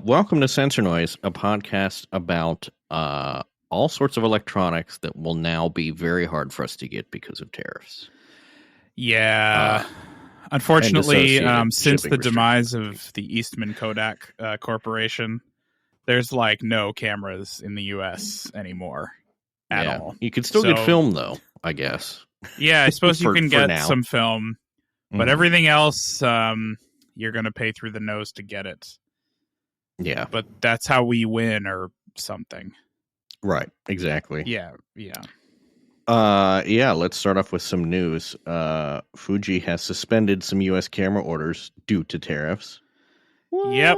Welcome to Sensor Noise, a podcast about all sorts of electronics that will now be very hard for us to get because of tariffs. Yeah. Unfortunately, since the shipping demise of the Eastman Kodak Corporation, there's like no cameras in the U.S. anymore at all. You could still get film, though, I guess. Yeah, I suppose you can get now. some film, but everything else, you're going to pay through the nose to get it. Yeah. But that's how we win or something. Right, exactly. Yeah. Let's start off with some news. Fuji has suspended some U.S. camera orders due to tariffs. What? Yep.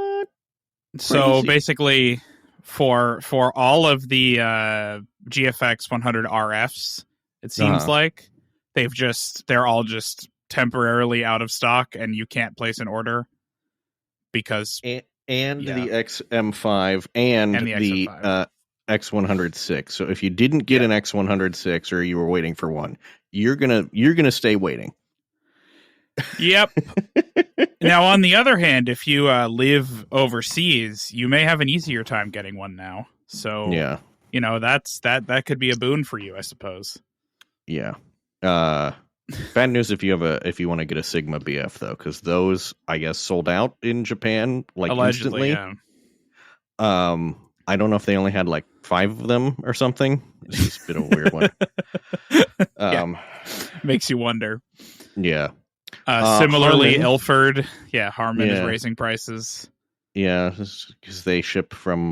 So basically, for all of the GFX 100 RFs, it seems like they're all just temporarily out of stock, and you can't place an order because the XM5 and the X106. So if you didn't get an X106 or you were waiting for one, you're gonna stay waiting. Yep. Now, on the other hand, if you live overseas, you may have an easier time getting one now. So that could be a boon for you, I suppose. Yeah. Bad news if you want to get a Sigma BF though, because those I guess sold out in Japan allegedly, instantly. Yeah. I don't know if they only had like 5 of them or something. It's just a bit of a weird one. Makes you wonder. Yeah. Similarly, Harman, Ilford, Harman is raising prices. Yeah, because they ship from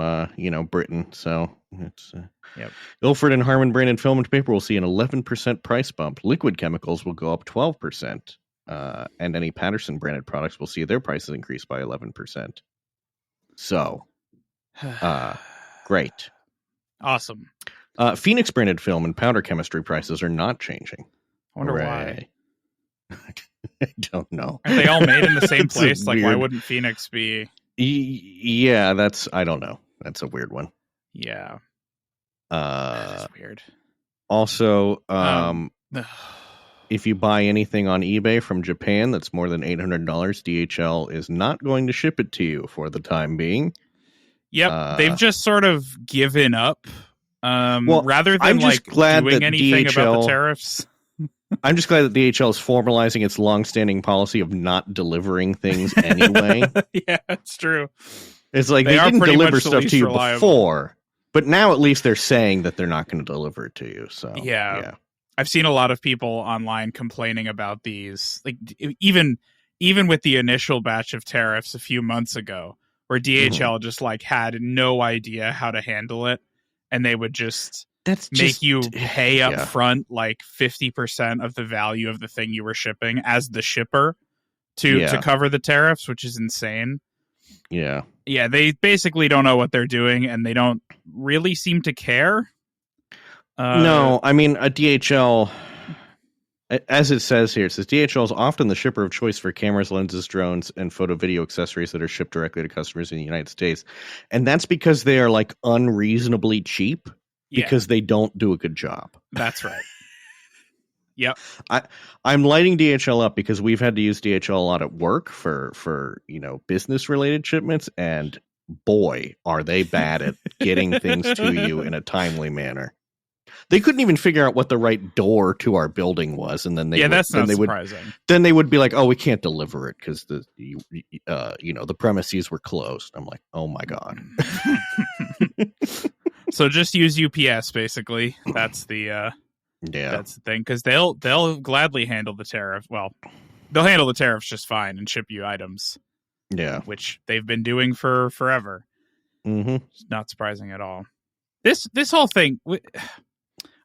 Britain, so it's Yep. Ilford and Harman branded film and paper will see an 11% price bump. Liquid chemicals will go up 12%, and any Patterson branded products will see their prices increase by 11%. So, great, awesome. Phoenix branded film and powder chemistry prices are not changing. I wonder why. I don't know. Are they all made in the same place? Like, why wouldn't Phoenix be? Yeah, I don't know. That's a weird one. Yeah. That's weird. Also, if you buy anything on eBay from Japan that's more than $800, DHL is not going to ship it to you for the time being. Yep, they've just sort of given up. Rather than doing anything about the tariffs. I'm just glad that DHL is formalizing its longstanding policy of not delivering things anyway. Yeah, it's true. It's like they didn't deliver stuff to you before, but now at least they're saying that they're not going to deliver it to you. So yeah. I've seen a lot of people online complaining about these, like even with the initial batch of tariffs a few months ago, where DHL just had no idea how to handle it, and they would just make you pay up front 50% of the value of the thing you were shipping as the shipper to cover the tariffs, which is insane. Yeah. Yeah, they basically don't know what they're doing, and they don't really seem to care. No, I mean, a DHL, as it says here, it says DHL is often the shipper of choice for cameras, lenses, drones, and photo video accessories that are shipped directly to customers in the United States. And that's because they are unreasonably cheap. Because they don't do a good job. That's right. Yep. I'm lighting DHL up because we've had to use DHL a lot at work for business related shipments, and boy, are they bad at getting things to you in a timely manner. They couldn't even figure out what the right door to our building was, and then that's not surprising. Then they would be like, "Oh, we can't deliver it because the premises were closed." I'm like, "Oh my god." So just use UPS, basically. That's the that's the thing, because they'll gladly handle the tariff. Well, they'll handle the tariffs just fine and ship you items. Yeah, which they've been doing for forever. Mm-hmm. It's not surprising at all. This whole thing.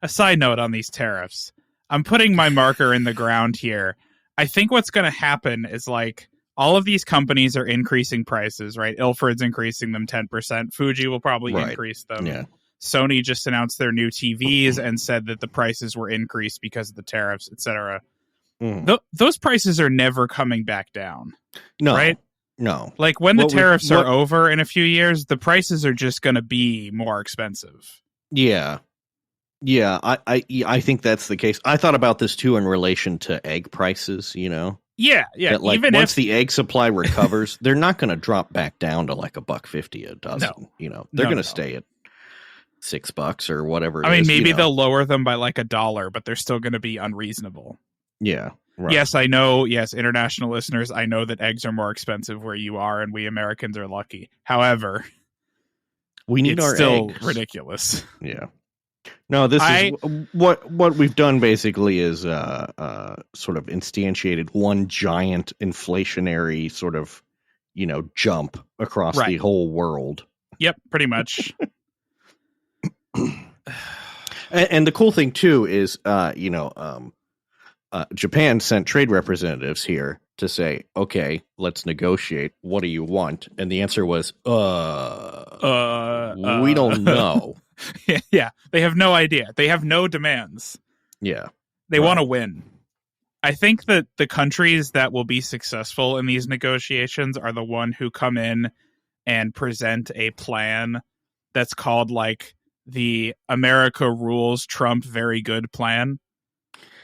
A side note on these tariffs. I'm putting my marker in the ground here. I think what's going to happen is all of these companies are increasing prices, right? Ilford's increasing them 10%. Fuji will probably increase them. Yeah. Sony just announced their new TVs and said that the prices were increased because of the tariffs, etc. Those prices are never coming back down. No. Right? No. When the tariffs are over in a few years, the prices are just going to be more expensive. Yeah. Yeah, I think that's the case. I thought about this too in relation to egg prices, Yeah. That, like, even once if the egg supply recovers, they're not going to drop back down to like $1.50 a dozen. No. They're going to stay at $6 or whatever. I mean, maybe they'll lower them by like $1, but they're still going to be unreasonable. Yeah. Right. Yes, I know. Yes, international listeners, I know that eggs are more expensive where you are, and we Americans are lucky. However, we need our still eggs. Ridiculous. Yeah. No, this is what we've done basically is sort of instantiated one giant inflationary sort of, jump across the whole world. Yep, pretty much. And the cool thing too is, Japan sent trade representatives here to say, okay, let's negotiate. What do you want? And the answer was, we don't know. Yeah, they have no idea. They have no demands. Yeah. They want to win. I think that the countries that will be successful in these negotiations are the one who come in and present a plan that's called like the America rules Trump very good plan.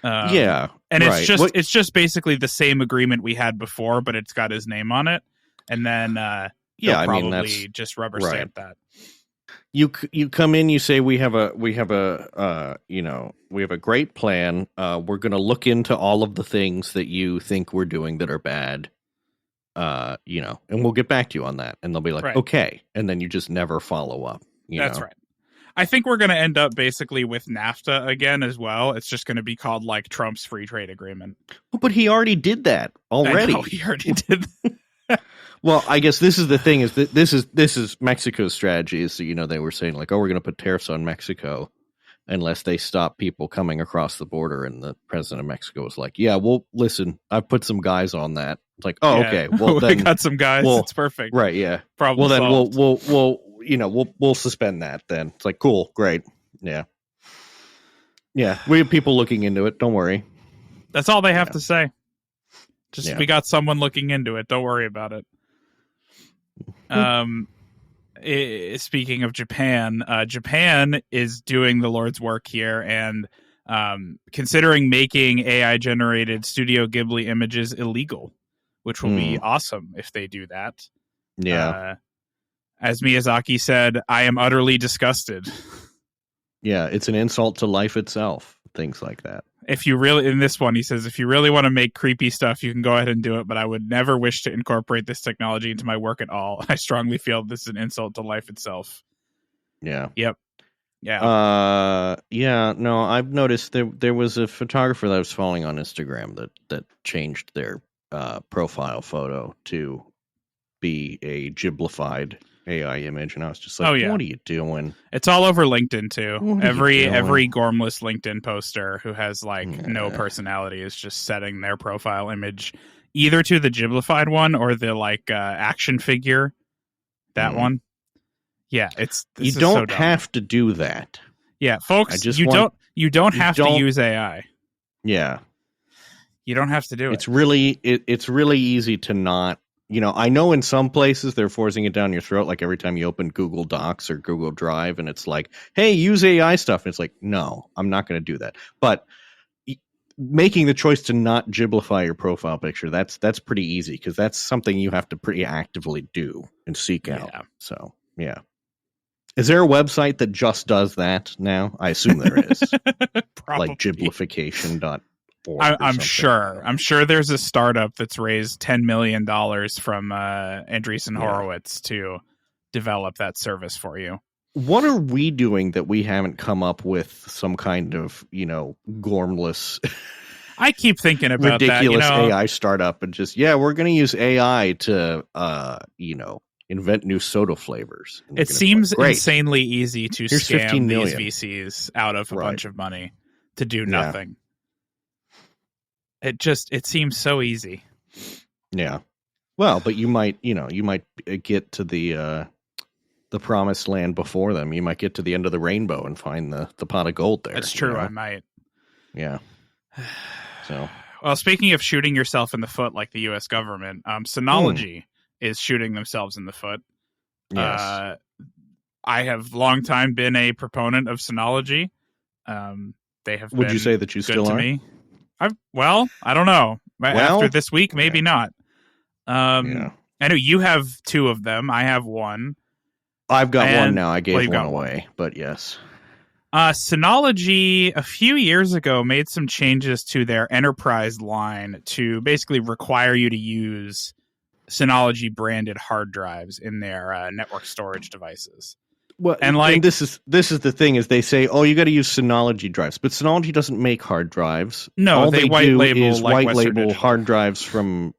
And it's just basically the same agreement we had before, but it's got his name on it. And then probably just rubber stamp that. You come in, you say we have a great plan. We're going to look into all of the things that you think we're doing that are bad. And we'll get back to you on that. And they'll be like, okay, and then you just never follow up. That's right. I think we're going to end up basically with NAFTA again as well. It's just going to be called like Trump's free trade agreement. Well, but he already did that already. I know, he already did. Well, I guess this is the thing is that this is Mexico's strategy is, they were saying like, oh, we're going to put tariffs on Mexico unless they stop people coming across the border. And the president of Mexico was like, yeah, well, listen, I've put some guys on that. It's like, oh, okay. Well, then we got some guys. It's perfect. Right. Yeah. Problem solved. Then we'll suspend that then. It's like, cool, great. Yeah. Yeah. We have people looking into it. Don't worry. That's all they have to say. We got someone looking into it. Don't worry about it. Speaking of Japan, Japan is doing the Lord's work here and considering making AI generated Studio Ghibli images illegal, which will be awesome if they do that. Yeah. As Miyazaki said, I am utterly disgusted. Yeah, it's an insult to life itself. Things like that. In this one, he says, if you really want to make creepy stuff, you can go ahead and do it, but I would never wish to incorporate this technology into my work at all. I strongly feel this is an insult to life itself. Yeah. Yep. Yeah. No, I've noticed there was a photographer that I was following on Instagram that changed their profile photo to be a Ghiblified AI image, and I was just like, what are you doing? It's all over LinkedIn too. Every Gormless LinkedIn poster who has no personality is just setting their profile image either to the Ghiblified one or the action figure, that one. Yeah, you don't have to do that. Yeah, folks, you don't have to use AI. Yeah. You don't have to do it. It's really easy to not. I know in some places they're forcing it down your throat, like every time you open Google Docs or Google Drive, and it's like, hey, use AI stuff. And it's like, no, I'm not going to do that. But making the choice to not Ghiblify your profile picture, that's pretty easy because that's something you have to pretty actively do and seek out. Yeah. So, yeah. Is there a website that just does that now? I assume there is. Like Ghiblification.org. I'm sure there's a startup that's raised $10 million from Andreessen Horowitz to develop that service for you. What are we doing that we haven't come up with some kind of, Gormless? I keep thinking about ridiculous AI startup and just, we're going to use AI to, invent new soda flavors. It seems insanely easy to scam these VCs out of a bunch of money to do nothing. It seems so easy. Yeah. Well, but you might get to the promised land before them. You might get to the end of the rainbow and find the pot of gold there. That's true. I might. Yeah. So, well, speaking of shooting yourself in the foot like the U.S. government, Synology is shooting themselves in the foot. Yes. I have long time been a proponent of Synology. They have. Would you say that you still are? Me. I don't know. After this week, maybe okay. not. Yeah. I know you have 2 of them. I have 1. I've got one now. I gave you've one got away, but yes. Synology a few years ago made some changes to their enterprise line to basically require you to use Synology branded hard drives in their network storage devices. Well, and this is the thing is they say, oh, you got to use Synology drives, but Synology doesn't make hard drives. No, all they white do label is like white Western label Digital. hard drives from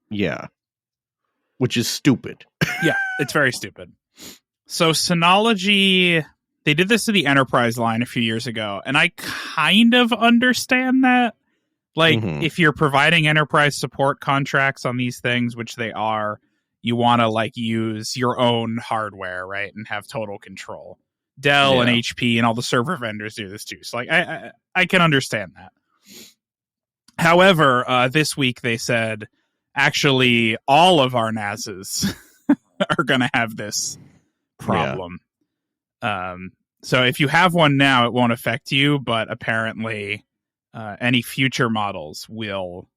which is stupid. Yeah, it's very stupid. So Synology, they did this to the enterprise line a few years ago, and I kind of understand that. Like, if you're providing enterprise support contracts on these things, which they are, you want to like use your own hardware, right, and have total control. Dell and HP and all the server vendors do this too. So like, I can understand that. However, this week they said, actually, all of our NASs are going to have this problem. So if you have one now, it won't affect you, but apparently any future models will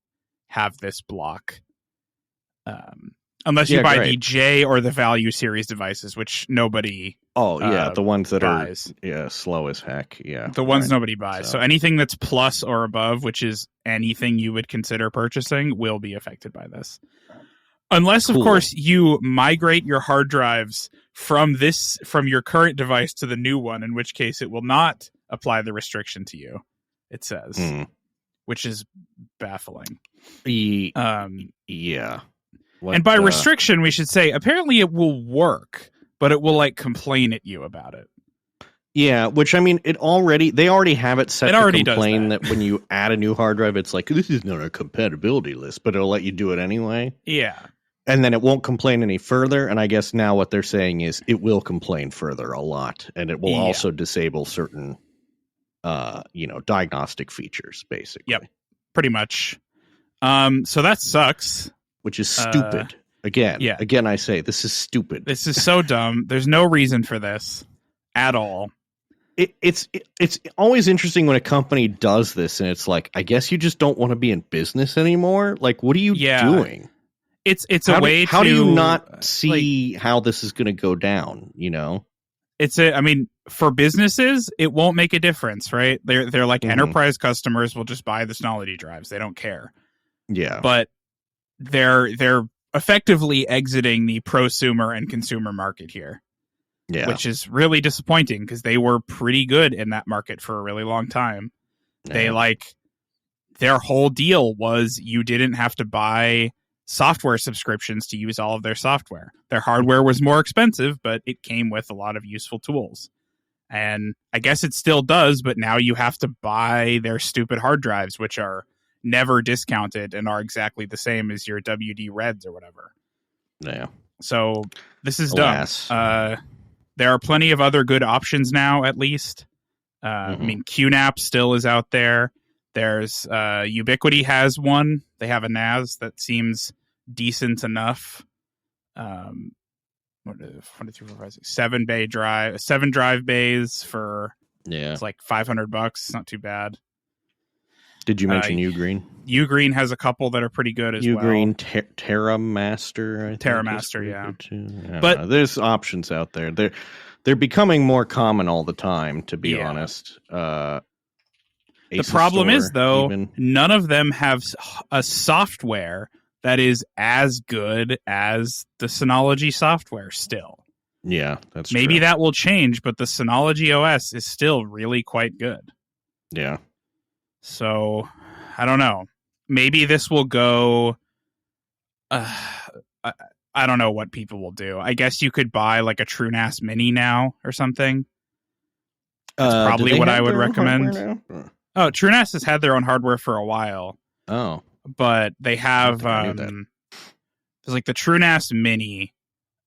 have this block. Unless you buy the J or the Value series devices, which nobody the ones that buys. are slow as heck. Yeah. The ones nobody buys. So anything that's plus or above, which is anything you would consider purchasing, will be affected by this. Unless, of course, you migrate your hard drives from your current device to the new one, in which case it will not apply the restriction to you, it says, which is baffling. Yeah. And by restriction, we should say, apparently it will work, but it will like complain at you about it. Yeah, which I mean, they already have it set to complain that when you add a new hard drive, it's like, this is not a compatibility list, but it'll let you do it anyway. Yeah. And then it won't complain any further. And I guess now what they're saying is it will complain further a lot. And it will also disable certain, diagnostic features, basically. Yep, pretty much. So that sucks. Which is stupid. Again, I say, this is stupid. This is so dumb. There's no reason for this at all. It's always interesting when a company does this, and it's like, I guess you just don't want to be in business anymore. Like, what are you doing? It's a way to... How do you not see how this is going to go down, you know? I mean, for businesses, it won't make a difference, right? They're like enterprise customers will just buy the Synology drives. They don't care. Yeah. But they're effectively exiting the prosumer and consumer market here. Yeah. Which is really disappointing because they were pretty good in that market for a really long time. Yeah. Their whole deal was you didn't have to buy software subscriptions to use all of their software. Their hardware was more expensive, but it came with a lot of useful tools. And I guess it still does, but now you have to buy their stupid hard drives, which are never discounted and are exactly the same as your WD Reds or whatever. Yeah. So this is dumb. There are plenty of other good options now, at least. I mean, QNAP still is out there. There's Ubiquiti has one. They have a NAS that seems decent enough. 7 drive bays for it's like $500. It's not too bad. Did you mention Ugreen? Ugreen has a couple that are pretty good as well. Ugreen, TerraMaster. TerraMaster, yeah. But there's options out there. They're becoming more common all the time, to be honest. The problem is, though, none of them have a software that is as good as the Synology software still. Yeah, that's true. Maybe that will change, but the Synology OS is still really quite good. Yeah. So, I don't know. Maybe this will go... I don't know what people will do. I guess you could buy like a TrueNAS Mini now or something. That's probably what I would recommend. Oh, TrueNAS has had their own hardware for a while. Oh. But they have... there's like the TrueNAS Mini.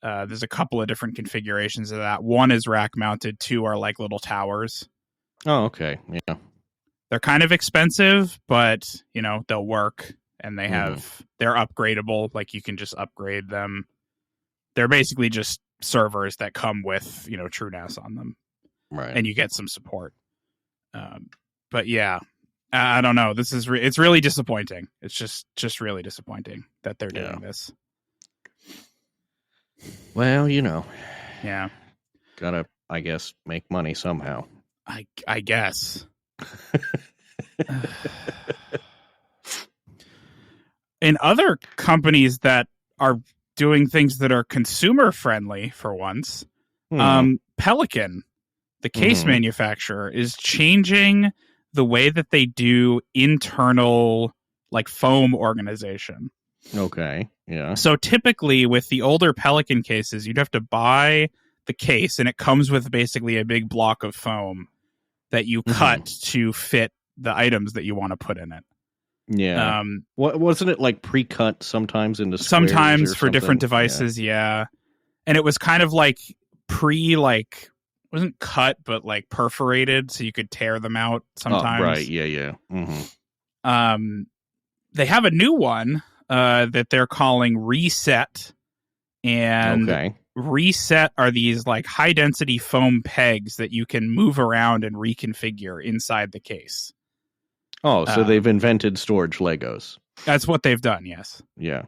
There's a couple of different configurations of that. One is rack-mounted. 2 are like little towers. Oh, okay. Yeah. They're kind of expensive, but, they'll work. And they have, they're upgradable. Like, you can just upgrade them. They're basically just servers that come with, TrueNAS on them. Right. And you get some support. But yeah, I don't know. This is it's really disappointing. It's just really disappointing that they're doing this. Well, Yeah. Gotta, I guess, make money somehow. I guess. In other companies that are doing things that are consumer friendly for once, Pelican, the case manufacturer, is changing the way that they do internal like foam organization. Okay. Yeah. So typically with the older Pelican cases, you'd have to buy the case and it comes with basically a big block of foam that you cut to fit the items that you want to put in it. Yeah. What wasn't it like pre-cut sometimes into squares sometimes or for different devices, yeah. And it was kind of like wasn't cut but like perforated so you could tear them out sometimes. Oh, right, yeah. They have a new one that they're calling Reset, and Reset are these like high density foam pegs that you can move around and reconfigure inside the case. Oh, so they've invented storage Legos. That's what they've done, yes. Yeah.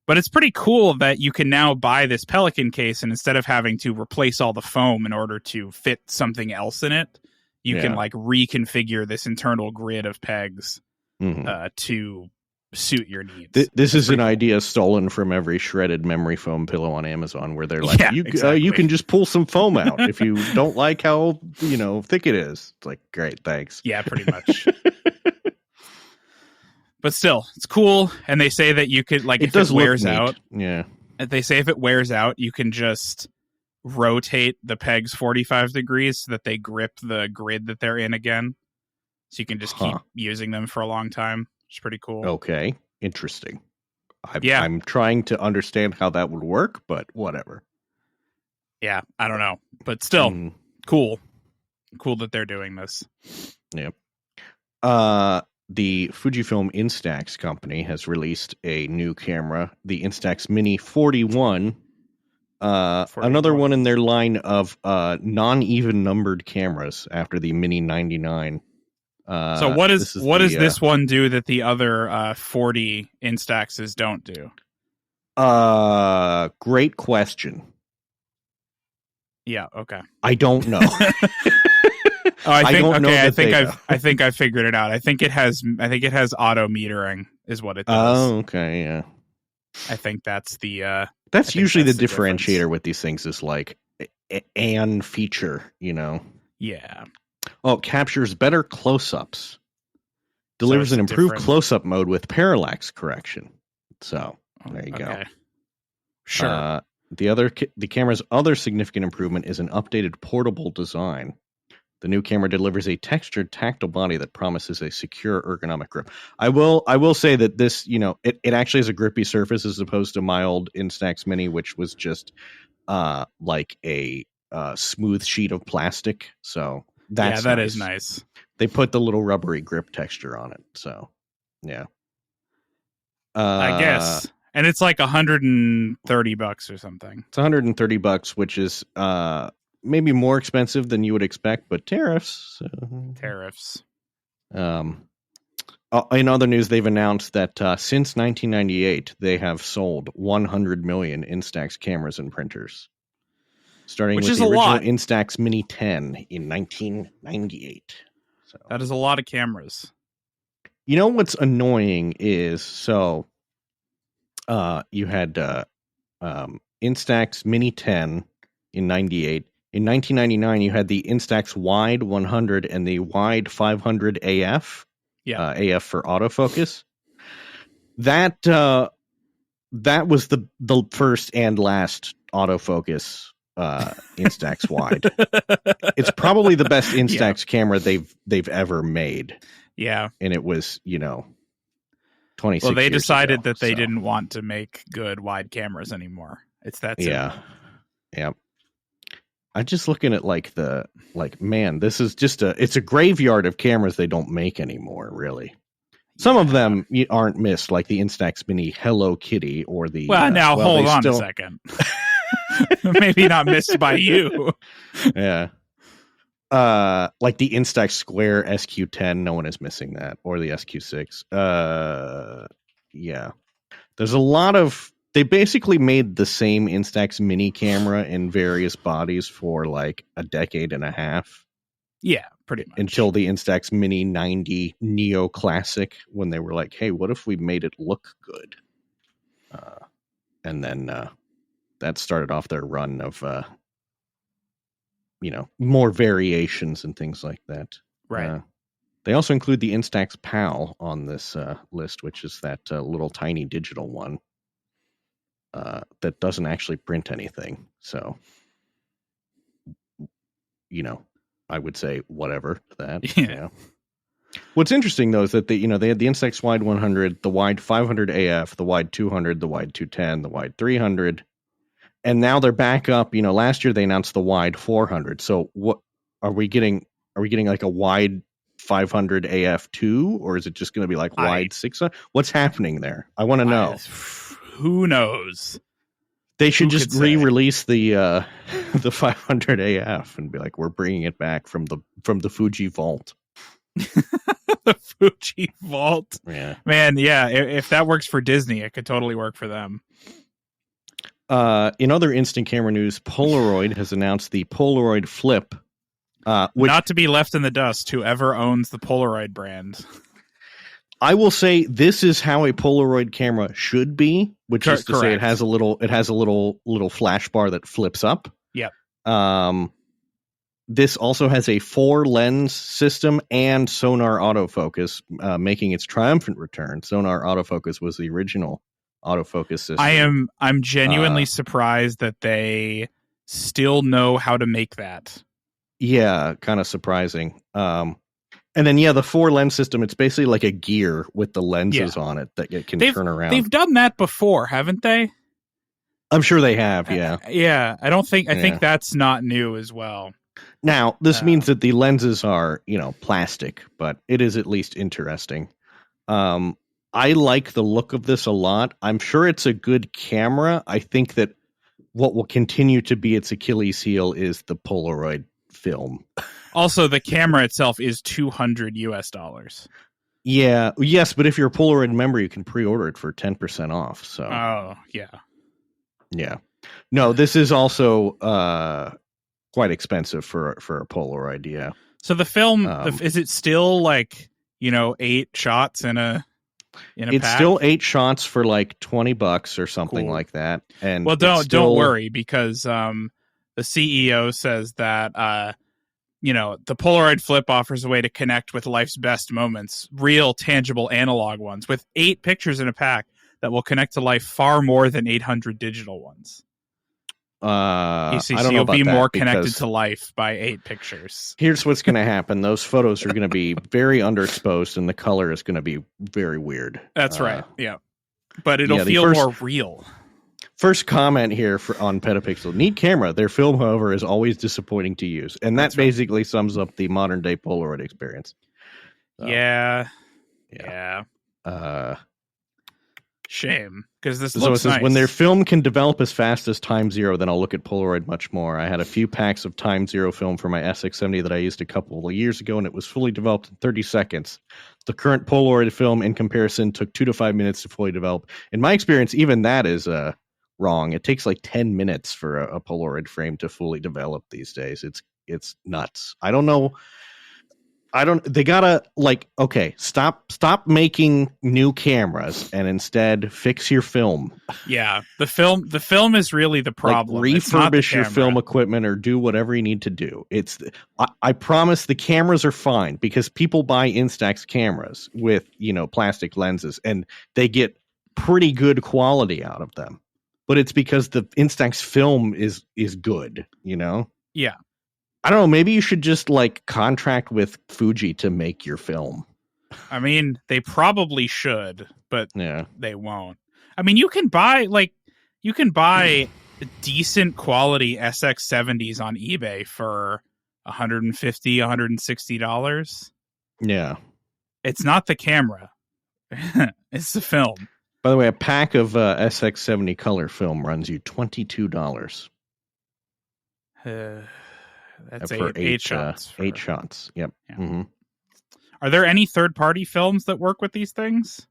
But it's pretty cool that you can now buy this Pelican case, and instead of having to replace all the foam in order to fit something else in it, you can like reconfigure this internal grid of pegs to suit your needs. This is an idea stolen from every shredded memory foam pillow on Amazon, where they're like, you can just pull some foam out if you don't like how thick it is. It's like, great, thanks. Yeah, pretty much. But still, it's cool. And they say that you could, like, if it wears out, they say if it wears out, you can just rotate the pegs 45 degrees so that they grip the grid that they're in again. So you can just keep using them for a long time. It's pretty cool. Okay. Interesting. I'm trying to understand how that would work, but whatever. Yeah, I don't know. But still, cool. Cool that they're doing this. Yep. The Fujifilm Instax company has released a new camera, the Instax Mini 41. Another one in their line of non-even numbered cameras after the Mini 99. So what does this one do that the other 40 Instaxes don't do? Great question. Yeah, okay. I don't know. I think I figured it out. I think it has auto metering is what it does. Oh, okay, yeah. I think that's the that's usually the differentiator difference with these things is like an feature, Yeah. Oh, it captures better close-ups. Delivers an improved close-up mode with parallax correction. So, there you go. Sure. The camera's other significant improvement is an updated portable design. The new camera delivers a textured tactile body that promises a secure ergonomic grip. I will say that this, it actually has a grippy surface as opposed to my old Instax Mini, which was just like a smooth sheet of plastic. So that is nice. They put the little rubbery grip texture on it. So yeah. I guess. And it's like $130 or something. It's $130, which is maybe more expensive than you would expect, but tariffs. Tariffs. In other news, they've announced that since 1998, they have sold 100 million Instax cameras and printers, starting with the original Instax Mini 10 in 1998. So that is a lot of cameras. You know what's annoying is you had Instax Mini 10 in 98. In 1999, you had the Instax Wide 100 and the Wide 500 AF. Yeah, AF for autofocus. That was the first and last autofocus Instax Wide. It's probably the best Instax camera they've ever made. Yeah, and it was 26. Well, they decided ago, that they didn't want to make good wide cameras anymore. It's that simple. Yeah. I'm just looking at man, this is just it's a graveyard of cameras they don't make anymore, really. Some of them aren't missed, like the Instax Mini Hello Kitty or the... hold on a second. Maybe not missed by you. Yeah. Like the Instax Square SQ10, no one is missing that, or the SQ6. Yeah, there's a lot of. They basically made the same Instax mini camera in various bodies for like a decade and a half. Yeah, pretty much. Until the Instax Mini 90 Neo Classic, when they were like, "Hey, what if we made it look good?" And then that started off their run of more variations and things like that. Right. They also include the Instax PAL on this list, which is that little tiny digital one that doesn't actually print anything. So, I would say whatever to that. Yeah. What's interesting though is that they had the Instax Wide 100, the Wide 500 AF, the Wide 200, the Wide 210, the Wide 300. And now they're back up. Last year they announced the Wide 400. So what are we getting? Are we getting like a Wide 500 AF2, or is it just going to be like Wide 600? What's happening there? I want to know. Who knows? They should just re-release the 500 AF and be like, we're bringing it back from the Fuji vault. The Fuji vault. Yeah, man. Yeah, if that works for Disney, it could totally work for them. In other instant camera news, Polaroid has announced the Polaroid Flip. Not to be left in the dust, whoever owns the Polaroid brand. I will say this is how a Polaroid camera should be, which is to say it has a little flash bar that flips up. Yep. This also has a 4-lens system and sonar autofocus, making its triumphant return. Sonar autofocus was the original autofocus system. I'm genuinely surprised that they still know how to make that. Yeah, kind of surprising. And then, the 4-lens system, it's basically like a gear with the lenses on it that it can turn around. They've done that before, haven't they? I'm sure they have, yeah. I think that's not new as well. Now, this means that the lenses are, plastic, but it is at least interesting. I like the look of this a lot. I'm sure it's a good camera. I think that what will continue to be its Achilles heel is the Polaroid film. Also, the camera itself is $200. Yeah, yes, but if you're a Polaroid member, you can pre-order it for 10% off. So, yeah. No, this is also quite expensive for a Polaroid. Yeah. So the film is it still like 8 shots in a it's pack? Still 8 shots for like $20 or something like that. And don't worry, because the CEO says that the Polaroid Flip offers a way to connect with life's best moments, real, tangible, analog ones, with 8 pictures in a pack that will connect to life far more than 800 digital ones. I don't know you'll about be that, more connected to life by 8 pictures. Here's what's going to happen. Those photos are going to be very underexposed, and the color is going to be very weird. That's right. Yeah. But it'll feel more real. First comment here on Petapixel. Neat camera. Their film, however, is always disappointing to use. And that basically sums up the modern day Polaroid experience. So, yeah. Shame, because this looks nice. When their film can develop as fast as Time Zero, then I'll look at Polaroid much more. I had a few packs of Time Zero film for my SX70 that I used a couple of years ago, and it was fully developed in 30 seconds. The current Polaroid film, in comparison, took 2 to 5 minutes to fully develop. In my experience, even that is wrong. It takes like 10 minutes for a Polaroid frame to fully develop these days. It's nuts. I don't know. They gotta stop making new cameras and instead fix your film. Yeah, the film is really the problem. Refurbish your film equipment or do whatever you need to do. I promise the cameras are fine, because people buy Instax cameras with plastic lenses and they get pretty good quality out of them. But it's because the Instax film is good, Yeah. I don't know. Maybe you should just contract with Fuji to make your film. I mean, they probably should, but they won't. I mean, you can buy decent quality SX70s on eBay for $150, $160. Yeah. It's not the camera. It's the film. By the way, a pack of SX70 color film runs you $22. That's for eight shots. 8 shots. Yep. Yeah. Mm-hmm. Are there any third-party films that work with these things?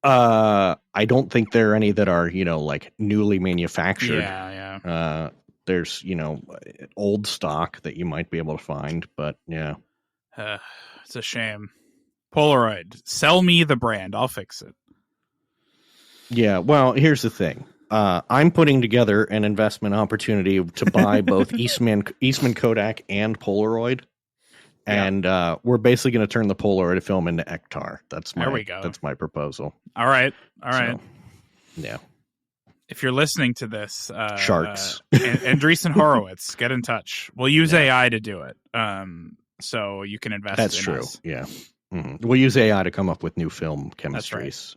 I don't think there are any that are, like newly manufactured. Yeah. There's, old stock that you might be able to find, but yeah. It's a shame. Polaroid, sell me the brand. I'll fix it. Yeah, well, here's the thing. I'm putting together an investment opportunity to buy both Eastman Kodak and Polaroid. And we're basically going to turn the Polaroid film into Ektar. There we go. That's my proposal. All right. So, yeah. If you're listening to this, Sharks, Andreessen Horowitz, get in touch. We'll use AI to do it, so you can invest. That's in true. us. Yeah, we'll use AI to come up with new film chemistries.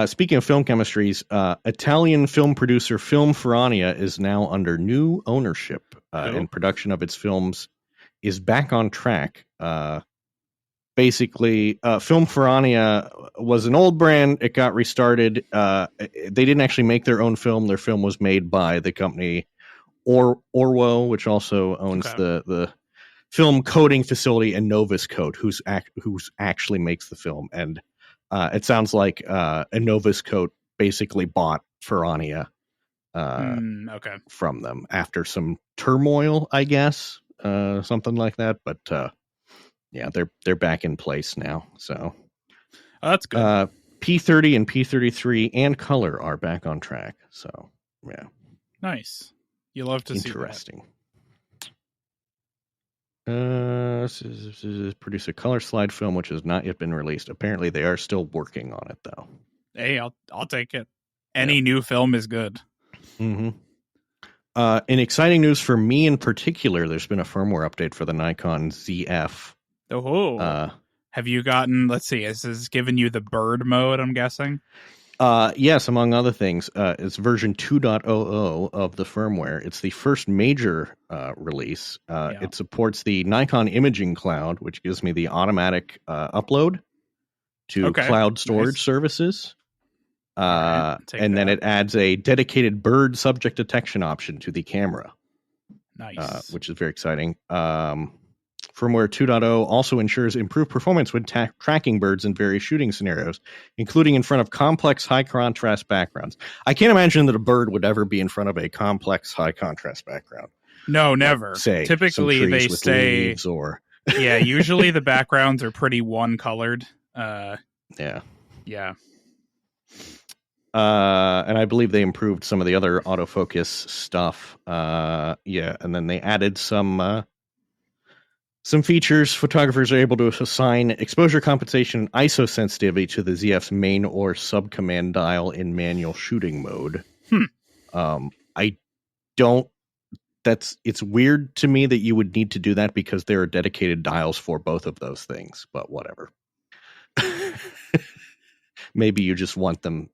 Speaking of film chemistries, Italian film producer Film Ferrania is now under new ownership, and production of its films is back on track. Basically, Film Ferrania was an old brand. It got restarted. They didn't actually make their own film. Their film was made by the company Orwo, which also owns the film coding facility, and Novus Code, who's actually makes the film. And it sounds like a Novus Code basically bought Ferrania from them after some turmoil, I guess, something like that. But yeah, they're back in place now. So that's good. P30 and P33 and Color are back on track. So yeah, nice. You love to see that. Interesting. This is produce a color slide film which has not yet been released. Apparently, they are still working on it though. Hey, I'll take it. Any new film is good. Mm-hmm. In exciting news for me in particular, there's been a firmware update for the Nikon ZF. Oh, have you gotten? Let's see. Is this given you the bird mode? I'm guessing. Yes, among other things, it's version 2.00 of the firmware. It's the first major release. It supports the Nikon Imaging Cloud, which gives me the automatic upload to cloud storage services. And then it adds a dedicated bird subject detection option to the camera. Nice. Which is very exciting. Firmware 2.0 also ensures improved performance when tracking birds in various shooting scenarios, including in front of complex high-contrast backgrounds. I can't imagine that a bird would ever be in front of a complex high-contrast background. No, never. Typically, they stay... Or... yeah, usually the backgrounds are pretty one-colored. Yeah. And I believe they improved some of the other autofocus stuff. And then they added some features. Photographers are able to assign exposure compensation and ISO sensitivity to the ZF's main or sub-command dial in manual shooting mode. It's weird to me that you would need to do that because there are dedicated dials for both of those things, but whatever. Maybe you just want them,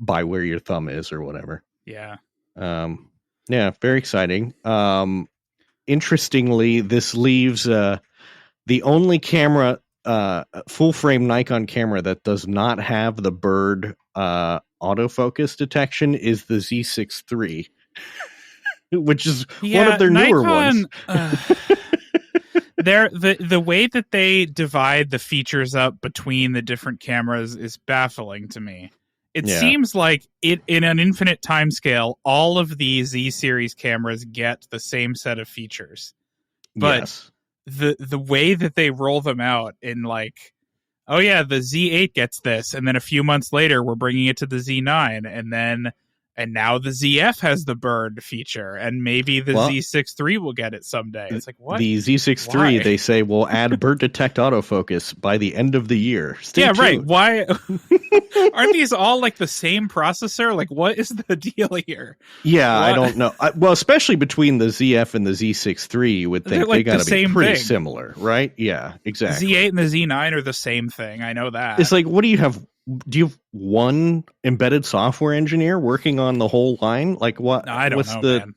by where your thumb is or whatever. Yeah. Yeah, very exciting. Interestingly, this leaves the only camera, full frame Nikon camera that does not have the bird autofocus detection is the Z6 III, which is one of their newer ones. The way that they divide the features up between the different cameras is baffling to me. It seems like in an infinite timescale, all of the Z series cameras get the same set of features. But the way that they roll them out in like, oh yeah, the Z8 gets this, and then a few months later we're bringing it to the Z9, and now the ZF has the bird feature, and maybe the Z6 III will get it someday. It's like, what? The Z6 III, they say, will add bird detect autofocus by the end of the year. Stay tuned. Right. Why aren't these all like the same processor? Like, what is the deal here? Yeah, I don't know. Well, especially between the ZF and the Z6 III, you would think they got to be pretty similar, right? Yeah, exactly. Z8 and the Z9 are the same thing. I know that. It's like, what do you have? Do you have one embedded software engineer working on the whole line? Like what? No, I don't know, man.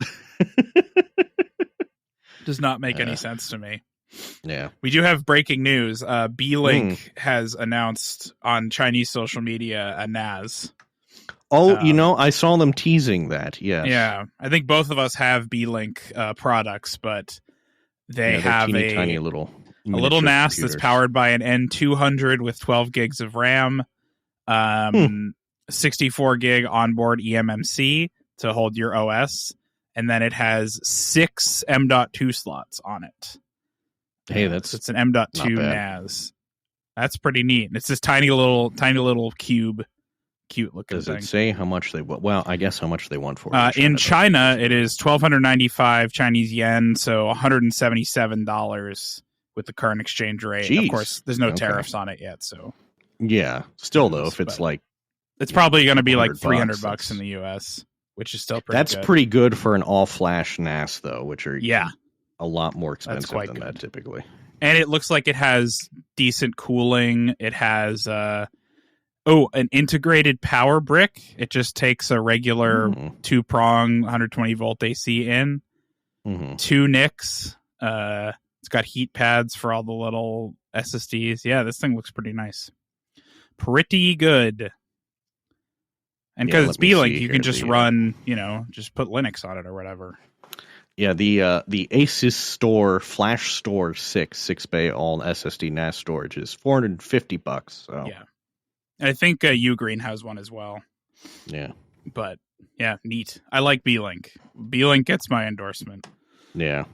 Does not make any sense to me. Yeah. We do have breaking news. B-Link has announced on Chinese social media a NAS. Oh, I saw them teasing that. Yes. Yeah, I think both of us have Beelink products, but they have tiny little a little NAS computers. that's powered by an N200 with 12 gigs of RAM, 64 gig onboard eMMC to hold your OS, and then it has 6 M.2 slots on it. Hey, it's an M.2 NAS. That's pretty neat. It's this tiny little cube, cute looking thing. Does it say how much they want? Well, I guess how much they want for it. In China, it is 1,295 Chinese yen, so $177 with the current exchange rate. Jeez. Of course, there's no tariffs on it yet, so. Yeah, still though, if it's like, it's probably going to be like $300 in the US, which is still pretty That's good. pretty good for an all-flash NAS, though, which are a lot more expensive than that typically. And it looks like it has decent cooling. It has an integrated power brick. It just takes a regular 2-prong 120 volt AC in, 2 NICs. It's got heat pads for all the little SSDs. Yeah, this thing looks pretty nice. Pretty good. And because it's Beelink, you can just run, just put Linux on it or whatever. Yeah, the Asus Store Flash Store 6 bay all SSD NAS storage is $450. So yeah, and I think Ugreen has one as well. Yeah, but yeah, neat. I like Beelink. Beelink gets my endorsement. Yeah.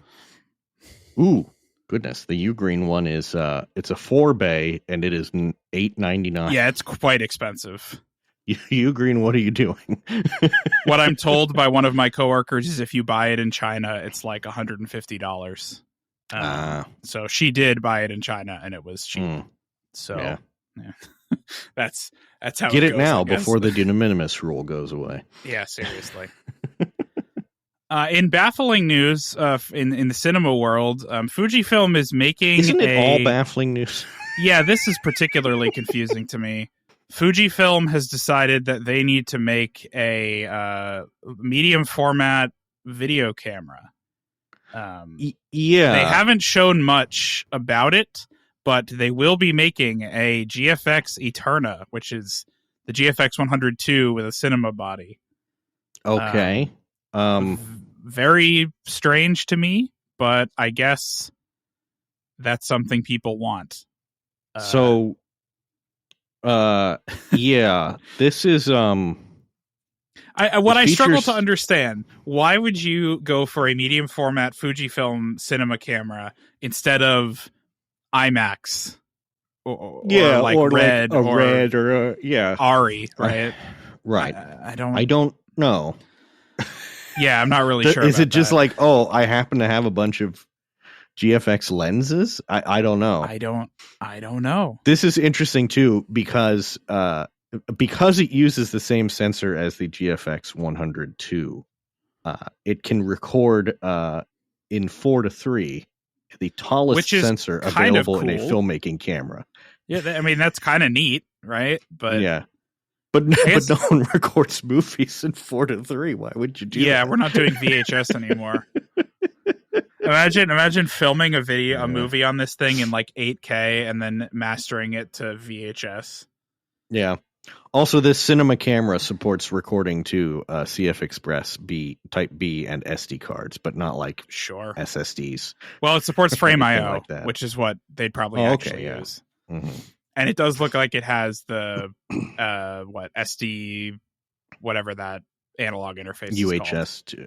Ooh, goodness, the Ugreen one is it's a 4 bay and it is $899. Yeah, it's quite expensive. Ugreen, what are you doing? What I'm told by one of my coworkers is if you buy it in China, it's like $150. So she did buy it in China, and it was cheap. So yeah. that's how. Get it goes, now before the de minimis rule goes away. Yeah, seriously. In baffling news, in the cinema world, Fujifilm is making. Isn't it all baffling news? Yeah, this is particularly confusing to me. Fujifilm has decided that they need to make a medium format video camera. Yeah. They haven't shown much about it, but they will be making a GFX Eterna, which is the GFX 102 with a cinema body. Okay. Very strange to me, but I guess that's something people want. Yeah, this is I struggle to understand, why would you go for a medium format Fujifilm cinema camera instead of IMAX or Red or Ari, right? Right. I don't know. Yeah, I'm not really sure. Is it just like, I happen to have a bunch of GFX lenses? I don't know. I don't know. This is interesting too because it uses the same sensor as the GFX 102. It can record in 4:3, the tallest sensor available in a filmmaking camera. Yeah, I mean that's kind of neat, right? But yeah. But no one records movies in 4:3. Why would you do that? Yeah, we're not doing VHS anymore. Imagine filming a movie on this thing in like 8K and then mastering it to VHS. Yeah. Also, this cinema camera supports recording to CF Express Type B and SD cards, but not like SSDs. Well, it supports Frame IO, which is what they'd probably use. Mm-hmm. And it does look like it has the SD, whatever that analog interface UHS. is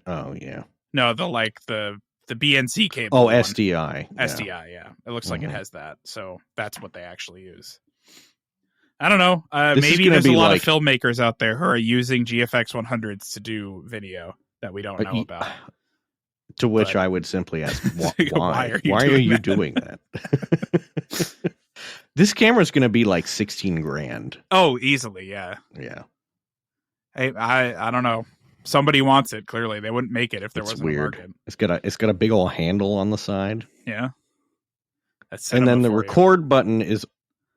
called. Oh yeah. No, the BNC cable. Oh, SDI. SDI, yeah. It looks like it has that. So that's what they actually use. I don't know. Maybe there's a lot of filmmakers out there who are using GFX 100s to do video that we don't know about. To which I would simply ask, why? Why are you doing that? This camera is going to be like $16,000. Oh, easily, yeah. Yeah. Hey, I don't know. Somebody wants it. Clearly, they wouldn't make it if there wasn't a market. It's got a big old handle on the side. Yeah. And then the record button is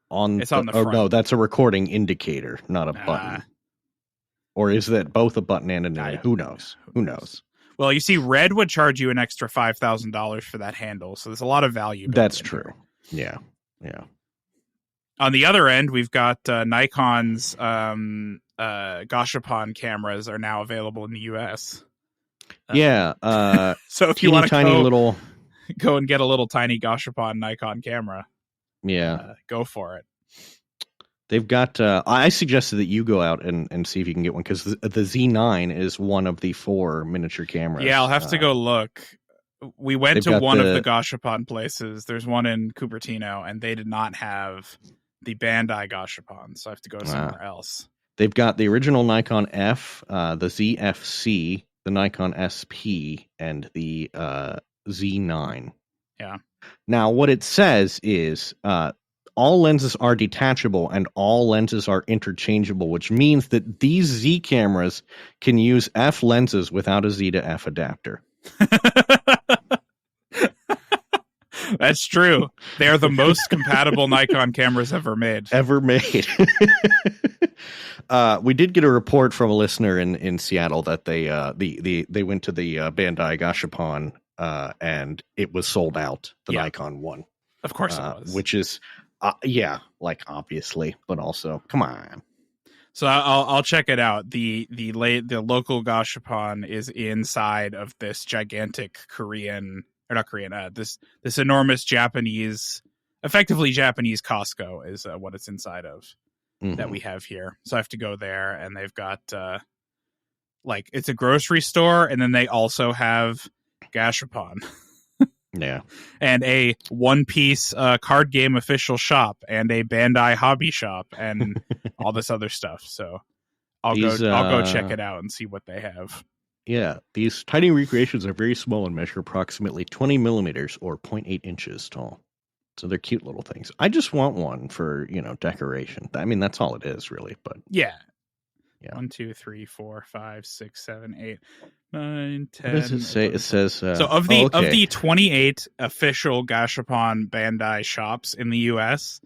on. It's on the front. Oh no, that's a recording indicator, not a button. Or is that both a button and an indicator? Who knows? Who knows? Well, you see, Red would charge you an extra $5,000 for that handle, so there's a lot of value. That's true. Yeah. On the other end, we've got Nikon's Gashapon cameras are now available in the US. So if you want to tiny little go and get a little tiny Gashapon Nikon camera, go for it. They've got. I suggested that you go out and see if you can get one, because the Z9 is one of the 4 miniature cameras. Yeah, I'll have to go look. We went to one of the Gashapon places. There's one in Cupertino, and they did not have the Bandai Gashapon, so I have to go somewhere else. They've got the original Nikon F, the ZFC, the Nikon SP, and the Z9. Yeah. Now, what it says is all lenses are detachable and all lenses are interchangeable, which means that these Z cameras can use F lenses without a Z to F adapter. That's true. They are the most compatible Nikon cameras ever made. We did get a report from a listener in Seattle that they went to the Bandai Gashapon and it was sold out. The Nikon one, of course, it was. Which is obviously, but also come on. So I'll check it out. The local Gashapon is inside of this gigantic this enormous Japanese, effectively Japanese Costco is what it's inside of that we have here. So I have to go there, and they've got it's a grocery store, and then they also have Gashapon. Yeah. And a One Piece card game official shop, and a Bandai hobby shop, and all this other stuff. So I'll go check it out and see what they have. Yeah, these tiny recreations are very small and measure approximately 20 millimeters or 0.8 inches tall. So they're cute little things. I just want one for, decoration. I mean, that's all it is, really. But yeah. 1, 2, 3, 4, 5, 6, 7, 8, 9, 10. What does it say? 11. It says so of the 28 official Gashapon Bandai shops in the US,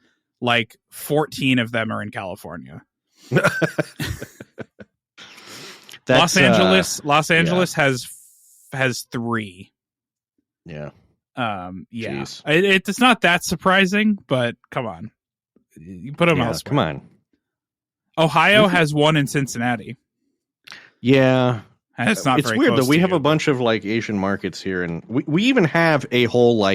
14 of them are in California. Los Angeles has 3. Yeah. Jeez. It's not that surprising, but come on, you put them elsewhere. Come on. Ohio has 1 in Cincinnati. Yeah, and it's not. It's very weird close though. We to have you. a bunch of Asian markets here, and we even have a whole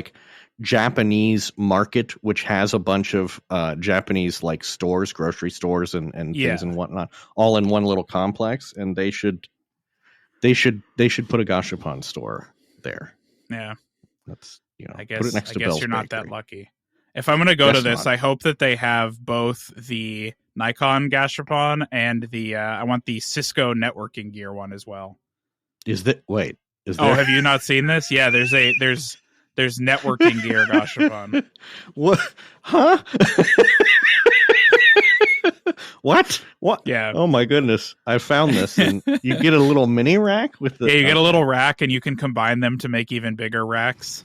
Japanese market, which has a bunch of Japanese stores, grocery stores, and things and whatnot, all in one little complex. And they should put a Gashapon store there. Yeah, that's I guess put it next to Bell's you're not Bakery. that lucky. If I'm going to go to this, I hope that they have both the Nikon Gashapon and the I want the Cisco networking gear one as well. Is there? Have you not seen this? Yeah, there's networking gear Gashapon. What? Huh? What? Yeah. Oh my goodness! I found this, and you get a little mini rack with the. Yeah, you get a little rack, and you can combine them to make even bigger racks.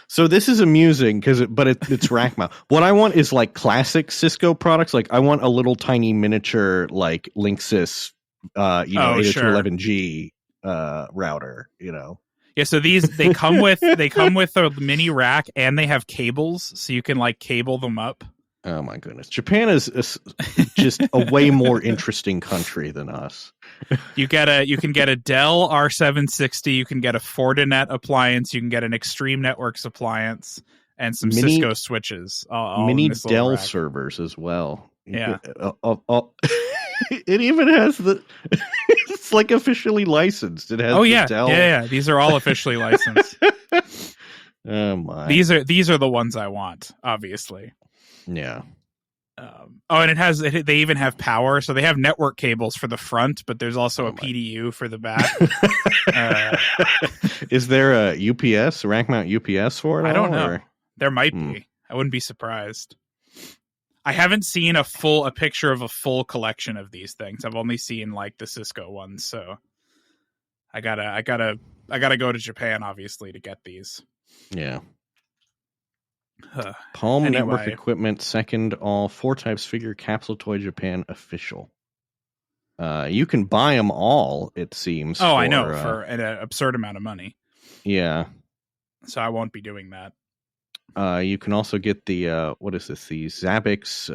So this is amusing but it's rack mount. What I want is classic Cisco products. I want a little tiny miniature Linksys, 802.11g router. Yeah, so they come with a mini rack, and they have cables, so you can cable them up. Oh my goodness, Japan is just a way more interesting country than us. You can get a Dell R760, you can get a Fortinet appliance, you can get an Extreme Networks appliance, and some Cisco switches. Mini Dell servers as well. Yeah. It even has it's officially licensed. It has the Dell. Yeah. These are all officially licensed. Oh my. These are the ones I want, obviously. Yeah. And they even have power, so they have network cables for the front, but there's also a PDU for the back. Is there a UPS, rack mount UPS for it? I don't know. There might be. I wouldn't be surprised. I haven't seen a picture of a full collection of these things. I've only seen the Cisco ones, so I gotta go to Japan, obviously, to get these. Yeah. Palm Network Equipment, second all 4 types figure Capsule Toy Japan official. You can buy them all, it seems. I know, for an absurd amount of money. Yeah. So I won't be doing that. You can also get the what is this? The Zabbix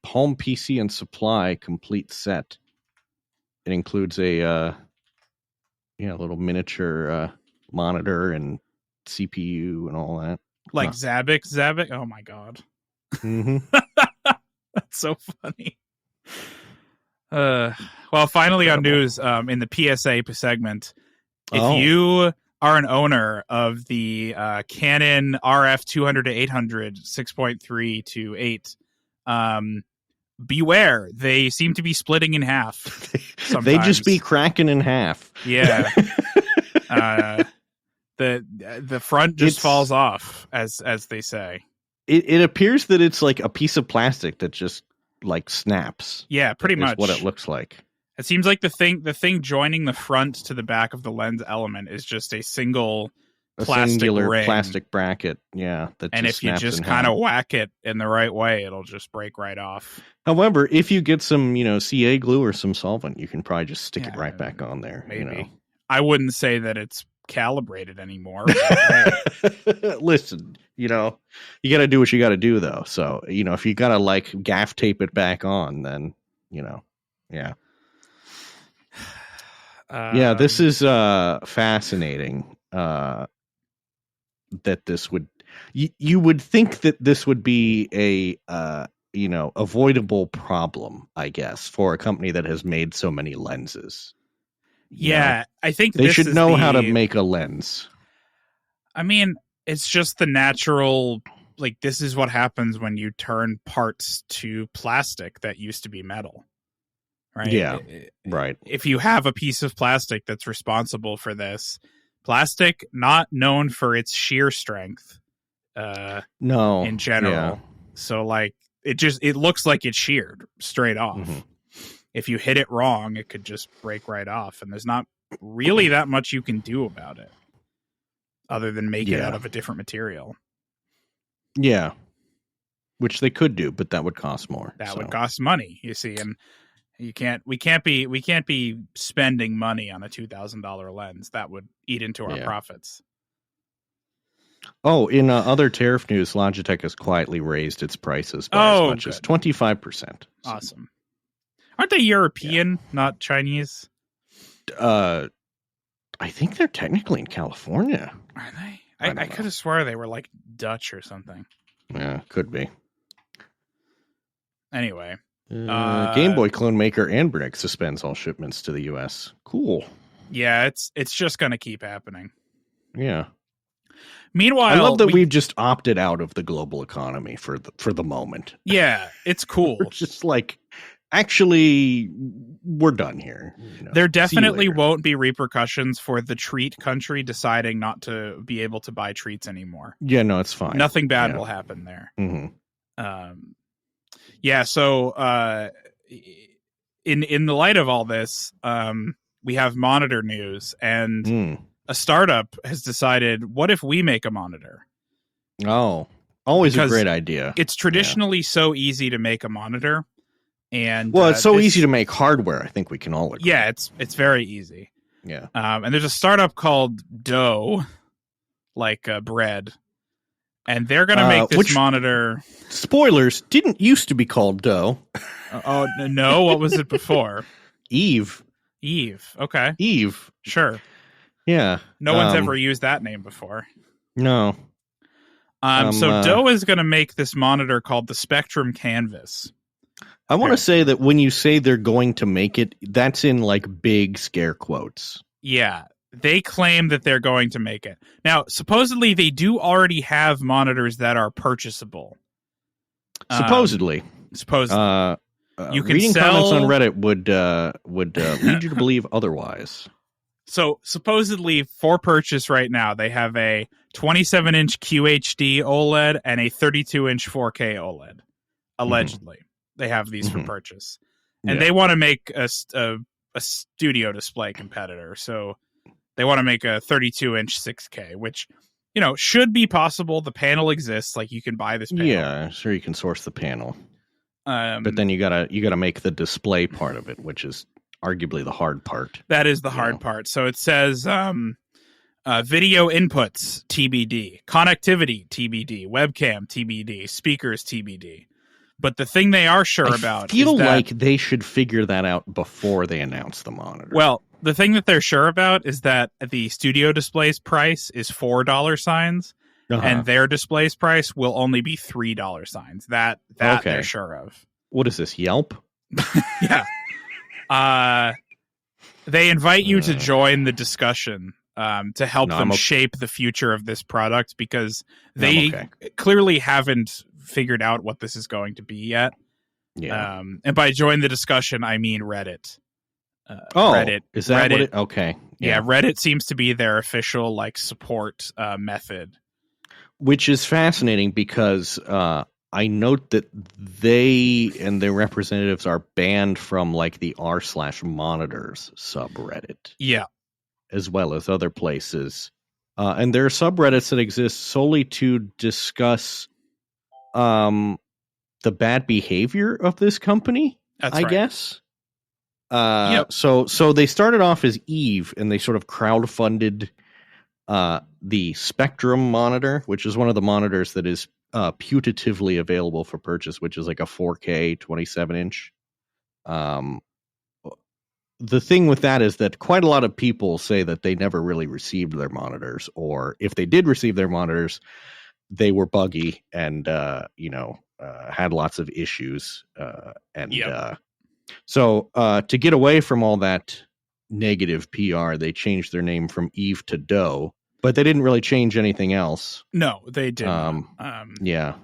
Palm PC and Supply complete set. It includes a little miniature monitor and CPU and all that. Like Zabbix. Oh my god. Mm-hmm. That's so funny. Well, finally on news, in the PSA segment, if you are an owner of the Canon RF 200 to 800 6.3 to 8, beware, they seem to be splitting in half. They just be cracking in half. Yeah. The front just falls off, as they say. It appears that it's like a piece of plastic that just like snaps. Yeah, pretty much what it looks like. It seems like the thing joining the front to the back of the lens element is just a singular ring. Plastic bracket. Yeah, and if you just kind of whack it in the right way, it'll just break right off. However, if you get some, CA glue or some solvent, you can probably just stick it right back on there. Maybe. I wouldn't say that it's calibrated anymore. Listen, you got to do what you got to do, though. So, if you got to like gaff tape it back on, then, yeah. Yeah, this is fascinating. That this would, you would think that this would be a, avoidable problem, I guess, for a company that has made so many lenses. Yeah, I think they should know how to make a lens. I mean, it's just the natural, like, this is what happens when you turn parts to plastic that used to be metal. Right? Yeah, right. If you have a piece of plastic that's responsible for this, plastic not known for its shear strength. No, in general. Yeah. So like it looks like it's sheared straight off. Mm-hmm. If you hit it wrong, it could just break right off, and there's not really that much you can do about it other than make it out of a different material. Yeah. Which they could do, but that would cost more. That would cost money, you see, and we can't be spending money on a $2,000 lens. That would eat into our profits. Oh, in other tariff news, Logitech has quietly raised its prices by as much as 25%. Awesome. Aren't they European, not Chinese? I think they're technically in California. Are they? I could have swore they were like Dutch or something. Yeah, could be. Anyway. Game Boy clone maker Anbernic suspends all shipments to the U.S. Cool. Yeah, it's just going to keep happening. Yeah. Meanwhile, I love that we've just opted out of the global economy for the moment. Yeah, it's cool. We're just like, actually, we're done here. There definitely won't be repercussions for the treat country deciding not to be able to buy treats anymore. Yeah, no, it's fine. Nothing bad will happen there. Mm-hmm. Yeah, so in the light of all this, we have monitor news, and a startup has decided, what if we make a monitor? Oh, always a great idea. It's traditionally so easy to make a monitor. And it's so easy to make hardware. I think we can all agree. Yeah, it's very easy. Yeah. And there's a startup called Dough, like bread, and they're going to make this monitor. Spoilers, didn't used to be called Dough. Oh no, what was it before? Eve. Okay. Eve. Sure. Yeah. No one's ever used that name before. No. So Dough is going to make this monitor called the Spectrum Canvas. I want to say that when you say they're going to make it, that's in like big scare quotes. Yeah, they claim that they're going to make it. Now, supposedly they do already have monitors that are purchasable. Supposedly. You can reading sell... comments on Reddit would lead you to believe otherwise. So supposedly for purchase right now, they have a 27-inch QHD OLED and a 32-inch 4K OLED. Allegedly. They have these for purchase, and they want to make a studio display competitor. So they want to make a 32-inch 6K, which, should be possible. The panel exists. Like, you can buy this panel. Yeah, sure, you can source the panel. But then you gotta make the display part of it, which is arguably the hard part. That is the hard part. So it says video inputs TBD, connectivity TBD, webcam TBD, speakers TBD. But the thing they are sure I about feel is that, like they should figure that out before they announce the monitor. well, the thing that they're sure about is that the studio display's price is $4, and their display's price will only be $3. That Okay. they're sure of. What is this, Yelp? Yeah. They invite you to join the discussion to help them shape the future of this product, because they clearly haven't figured out what this is going to be yet. Yeah. And by join the discussion, I mean Reddit. Reddit. Is that Reddit, what it? Okay. Yeah, Reddit seems to be their official support method. Which is fascinating because I note that they and their representatives are banned from the r/monitors subreddit. Yeah. As well as other places. And there are subreddits that exist solely to discuss the bad behavior of this company, I guess. Yep. So they started off as Eve, and they sort of crowdfunded the Spectrum monitor, which is one of the monitors that is putatively available for purchase, which is like a 4K 27-inch. The thing with that is that quite a lot of people say that they never really received their monitors, or if they did receive their monitors, they were buggy and had lots of issues. So to get away from all that negative PR, they changed their name from Eve to Doe, but they didn't really change anything else. No, they didn't. Yeah.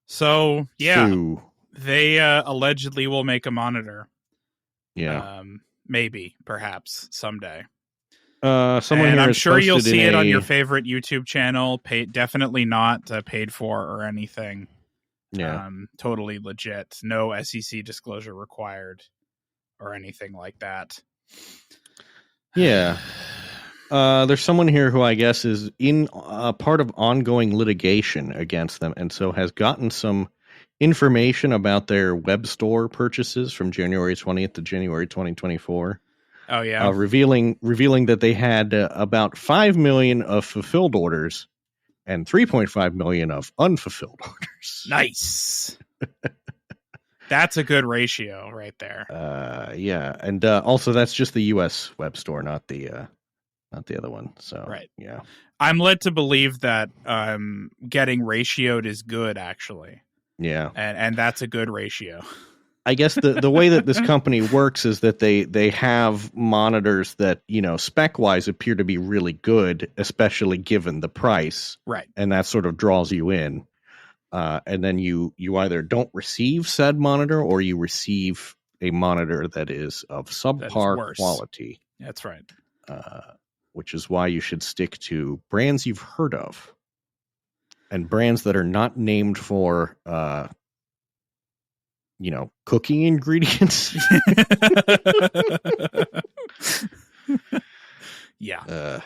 So they allegedly will make a monitor. Yeah. Maybe, perhaps someday. Someone here I'm sure you'll see it a... on your favorite YouTube channel. Definitely not paid for or anything. Yeah. Totally legit. No SEC disclosure required or anything like that. Yeah. There's someone here who I guess is in part of ongoing litigation against them, and so has gotten some information about their web store purchases from January 20th to January 2024. Oh yeah. Revealing that they had about 5 million of fulfilled orders and 3.5 million of unfulfilled orders. Nice. That's a good ratio right there. Yeah. And also that's just the US web store, not the other one. So right. Yeah. I'm led to believe that getting ratioed is good, actually. Yeah. And that's a good ratio. I guess the way that this company works is that they have monitors that, spec-wise appear to be really good, especially given the price. Right. And that sort of draws you in. And then you either don't receive said monitor or you receive a monitor that is of subpar quality. That's right. Which is why you should stick to brands you've heard of. And brands that are not named for, cooking ingredients. Yeah.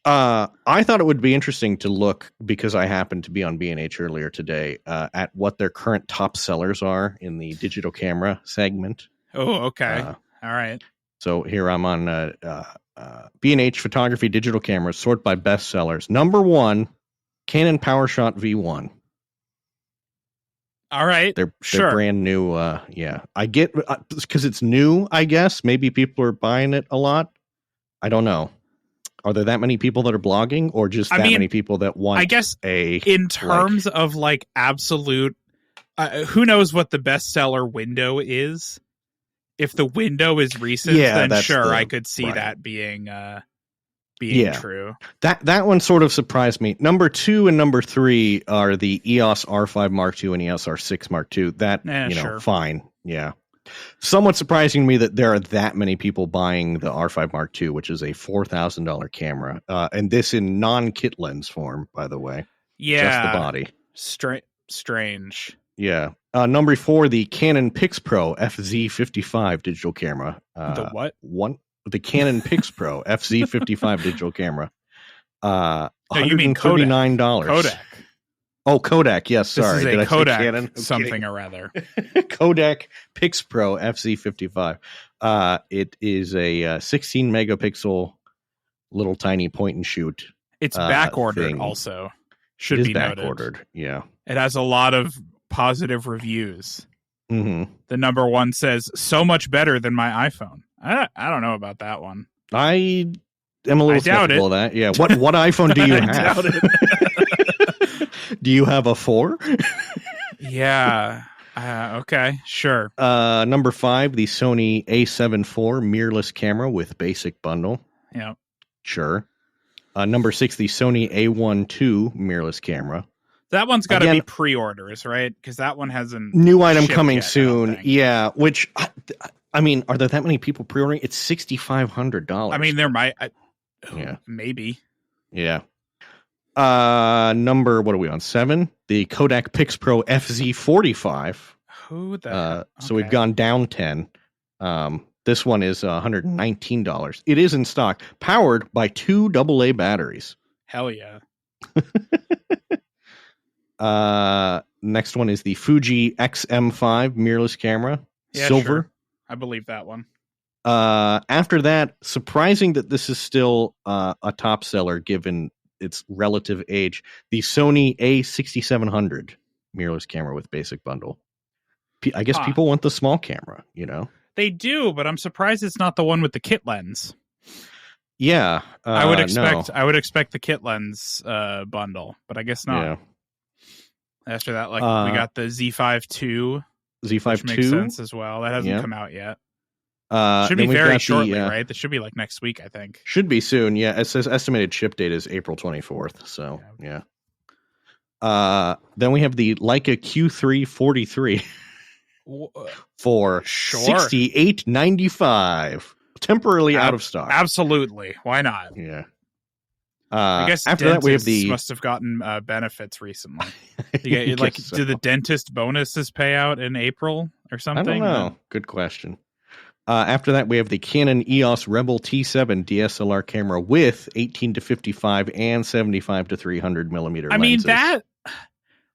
I thought it would be interesting to look, because I happened to be on B&H earlier today, at what their current top sellers are in the digital camera segment. Oh, okay. All right. So here I'm on B&H Photography Digital Cameras, sort by best sellers. Number 1, Canon PowerShot V1. All right. They're brand new. Yeah, I get because it's new, I guess. Maybe people are buying it a lot. I don't know. Are there that many people that are blogging, or just many people that want? I guess in terms of absolute, who knows what the bestseller window is? If the window is recent, then sure, I could see that being true. That one sort of surprised me. Number 2 and number 3 are the EOS R5 Mark II and EOS R6 Mark II. That sure. Fine. Yeah. Somewhat surprising to me that there are that many people buying the R5 Mark II, which is a $4,000 camera, and this in non-kit lens form, by the way. Yeah, just the body. Strange. Yeah. Number 4, the Canon PixPro FZ55 digital camera. The what? The Canon PixPro FZ55 digital camera. You mean $139. Kodak. Oh, Kodak. Yes, sorry. This is a Kodak Canon? something or other. Kodak PixPro FZ55. It is a 16 megapixel little tiny point and shoot. It's back ordered also. Should be back noted. ordered. Yeah. It has a lot of positive reviews. Mm-hmm. The number one says, so much better than my iPhone. I don't know about that one. I am a little skeptical of that. Yeah. What iPhone do you have? Doubt it. Do you have a 4? Yeah. Okay. Sure. Number 5, the Sony A7 IV mirrorless camera with basic bundle. Yeah. Sure. Number 6, the Sony A1 II mirrorless camera. That one's got to be pre-orders, right? Because that one hasn't. New item coming yet, soon. Yeah. Which, I mean, are there that many people pre-ordering? It's $6,500. I mean, there might. Yeah. Maybe. Yeah. Number, what are we on? 7? The Kodak PixPro FZ45. Who the hell? So we've gone down 10. This one is $119. It is in stock, powered by 2 AA batteries. Hell yeah. Next one is the Fuji XM5 mirrorless camera, silver. Sure. I believe that one. After that, surprising that this is still a top seller given its relative age, the Sony A6700 mirrorless camera with basic bundle. I guess people want the small camera, you know? They do, but I'm surprised it's not the one with the kit lens. Yeah. I would expect no. I would expect the kit lens bundle, but I guess not. Yeah. After that, we got the Z5 II. Z5 which makes sense as well. That hasn't come out yet. Should be very shortly, right? This should be like next week, I think. Should be soon. Yeah, it says estimated ship date is April 24th. So yeah. Then we have the Leica Q3 43 for $68.95, temporarily out of stock. Absolutely, why not? Yeah. I guess after that we have the must have gotten benefits recently. You get, do the dentist bonuses pay out in April or something? I don't know. Good question. After that, we have the Canon EOS Rebel T7 DSLR camera with 18 to 55 and 75 to 300 millimeter lenses. I mean, that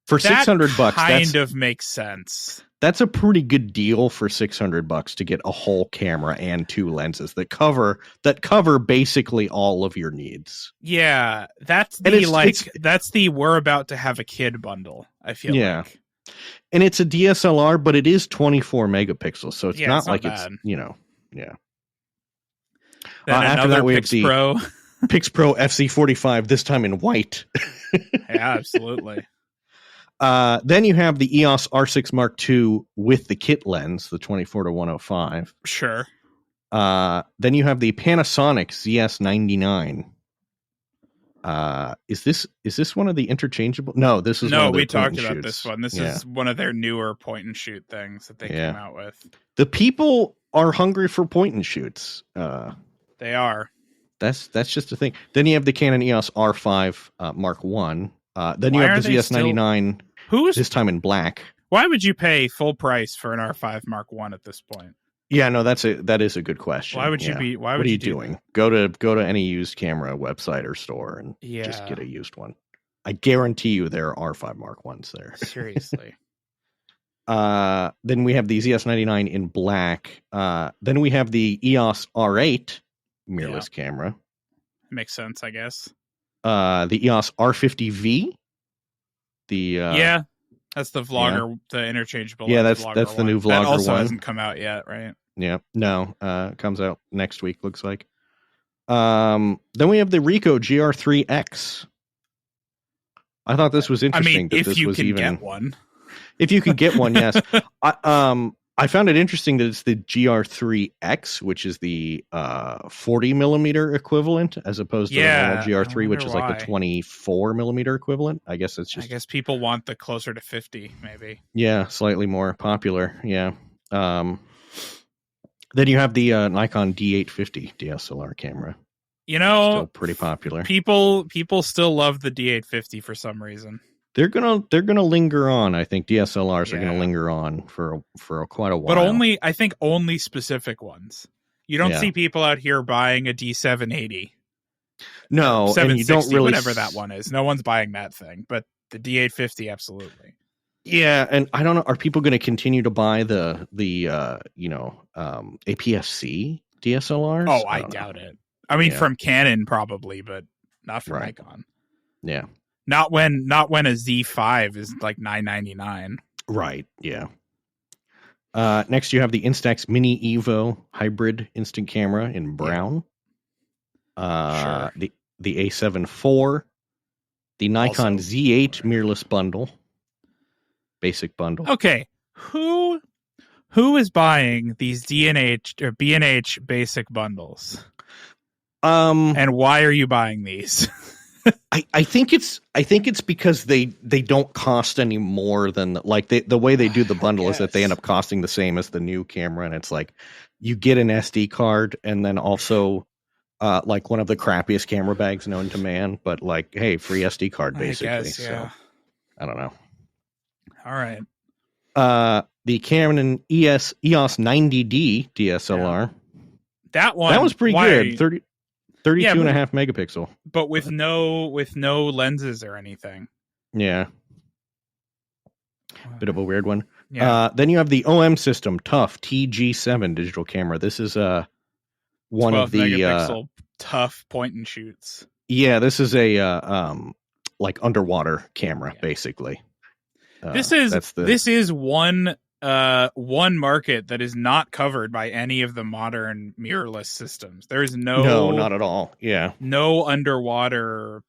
for $600 kind of makes sense. That's a pretty good deal for $600 to get a whole camera and 2 lenses that cover basically all of your needs. Yeah, that's the we're about to have a kid bundle, I feel like. And it's a DSLR, but it is 24 megapixels, so it's not like bad. It's, you know, yeah. After that, we have the PixPro FC45, this time in white. Yeah, absolutely. Then you have the EOS R6 Mark II with the kit lens, the 24 to 105. Sure. Then you have the Panasonic ZS99. Is this one of the interchangeable? No, this is one of we talked about this one. This is one of their newer point and shoot things that they came out with. The people are hungry for point and shoots. They are. That's just a thing. Then you have the Canon EOS R5 Mark I. Then you have the ZS99. This time in black? Why would you pay full price for an R5 Mark I at this point? Yeah, no, that is a good question. Why would you be? Why would what are you you doing? Go to any used camera website or store and just get a used one. I guarantee you there are R5 Mark I's there. Seriously. Then we have the ZS99 in black. Then we have the EOS R8 mirrorless camera. Makes sense, I guess. The EOS R50V. That's the vlogger, the interchangeable. Yeah, that's the new vlogger one. That also hasn't come out yet, right? Yeah, no, it comes out next week, looks like. Then we have the Ricoh GR3X. I thought this was interesting. If you can get one. If you can get one, yes. I found it interesting that it's the GR3X, which is the 40 millimeter equivalent, as opposed to the normal GR3, which is like the 24 millimeter equivalent. I guess it's just. I guess people want the closer to 50, maybe. Yeah, slightly more popular. Yeah. Then you have the Nikon D850 DSLR camera. You know, still pretty popular. People still love the D850 for some reason. They're gonna linger on. I think DSLRs are gonna linger on for quite a while. But I think only specific ones. You don't see people out here buying a D780. No, 760, and you don't really whatever that one is. No one's buying that thing, but the D850 absolutely. Yeah, and I don't know. Are people going to continue to buy the APS-C DSLRs? Oh, I doubt it. I mean, from Canon probably, but not from Nikon. Yeah. Not when a Z5 is like $999. Right. Yeah. Next, you have the Instax Mini Evo hybrid instant camera in brown. Sure. The A7 IV, the Nikon Also Z8 mirrorless bundle, basic bundle. Okay, who is buying these DNH or B&H basic bundles? And why are you buying these? I think it's because they don't cost any more than like the way they do the bundle is that they end up costing the same as the new camera, and it's like you get an SD card and then also like one of the crappiest camera bags known to man, but like, hey, free SD card basically. I guess, yeah. So I don't know. All right. The Canon EOS 90D DSLR. Yeah. That was pretty good. 32 and a half megapixel. But with no lenses or anything. Yeah. Bit of a weird one. Yeah. Then you have the OM System TUF TG7 digital camera. This is one of the megapixel TUF point and shoots. Yeah, this is a like underwater camera basically. This is one market that is not covered by any of the modern mirrorless systems. There's no, not at all. Yeah, no underwater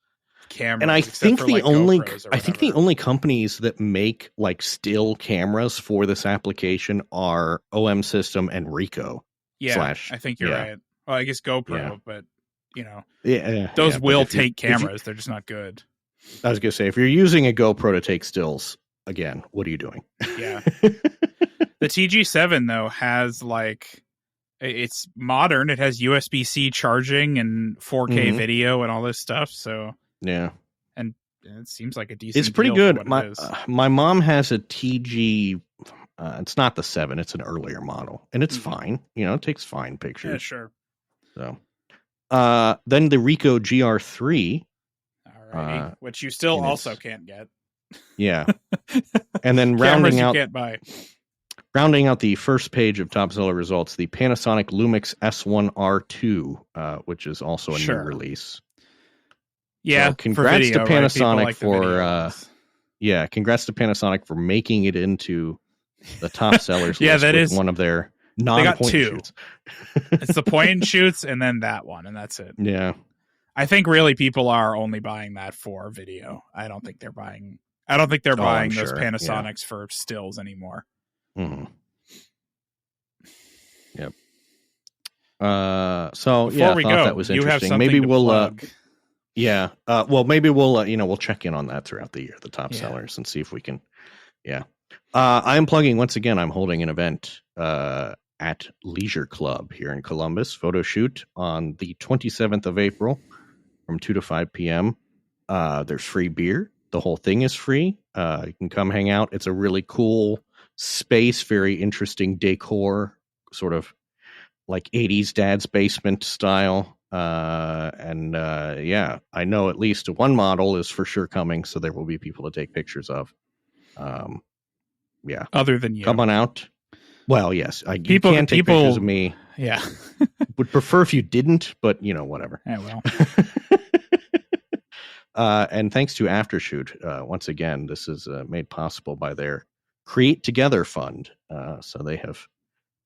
cameras. And I think the only companies that make like still cameras for this application are OM System and Ricoh. Yeah, I think you're right. Well, I guess GoPro, but you know, those will take cameras. They're just not good. I was gonna say, if you're using a GoPro to take stills, again, what are you doing? Yeah. The TG7 though has like, it's modern. It has USB-C charging and 4K video and all this stuff. So yeah, and it seems like a decent. It's pretty good. My mom has a TG. It's not the 7. It's an earlier model, and it's fine. You know, it takes fine pictures. Yeah, sure. So, then the Ricoh GR3, which you still also can't get. Yeah, and then rounding out the first page of top seller results, the Panasonic Lumix S1R2, which is also a new release. Yeah, so congrats to Panasonic congrats to Panasonic for making it into the top sellers. Yeah, that is one of their non-point shoots. It's the point and shoots, and then that one, and that's it. Yeah, I think really people are only buying that for video. I don't think they're buying those Panasonics for stills anymore. Mm-hmm. Yep. So before we go, that was interesting. You have something maybe to we'll plug. Maybe we'll we'll check in on that throughout the year, the top sellers, and see if we can. Yeah. I'm plugging once again. I'm holding an event at Leisure Club here in Columbus, photo shoot on the 27th of April from 2 to 5 p.m. There's free beer. The whole thing is free. You can come hang out. It's a really cool space, very interesting decor, sort of like 80s dad's basement style. I know at least one model is for sure coming, so there will be people to take pictures of. Other than you, come on out. Well, yes, you can take pictures of me. Yeah, would prefer if you didn't, but whatever. Yeah, well. And thanks to Aftershoot, once again, this is made possible by their Create Together fund. So they have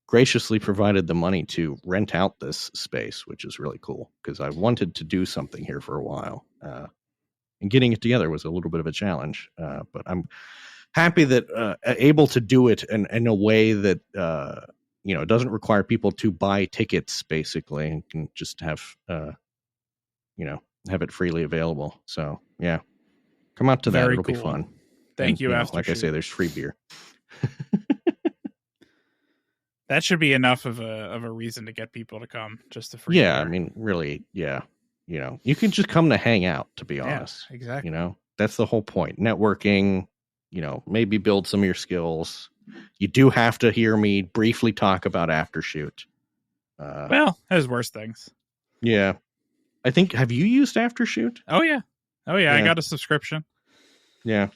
graciously provided the money to rent out this space, which is really cool because I wanted to do something here for a while. And getting it together was a little bit of a challenge, but I'm happy that able to do it in a way that it doesn't require people to buy tickets, basically, and can just have have it freely available. So yeah, come out to that. It'll be fun. Thank you. Like I say, there's free beer. That should be enough of a reason to get people to come. Just the free beer. I mean, really, yeah. You can just come to hang out, to be honest. Yeah, exactly. That's the whole point. Networking, maybe build some of your skills. You do have to hear me briefly talk about Aftershoot. there's worse things. Yeah. I think, have you used Aftershoot? Oh, yeah. I got a subscription. Yeah.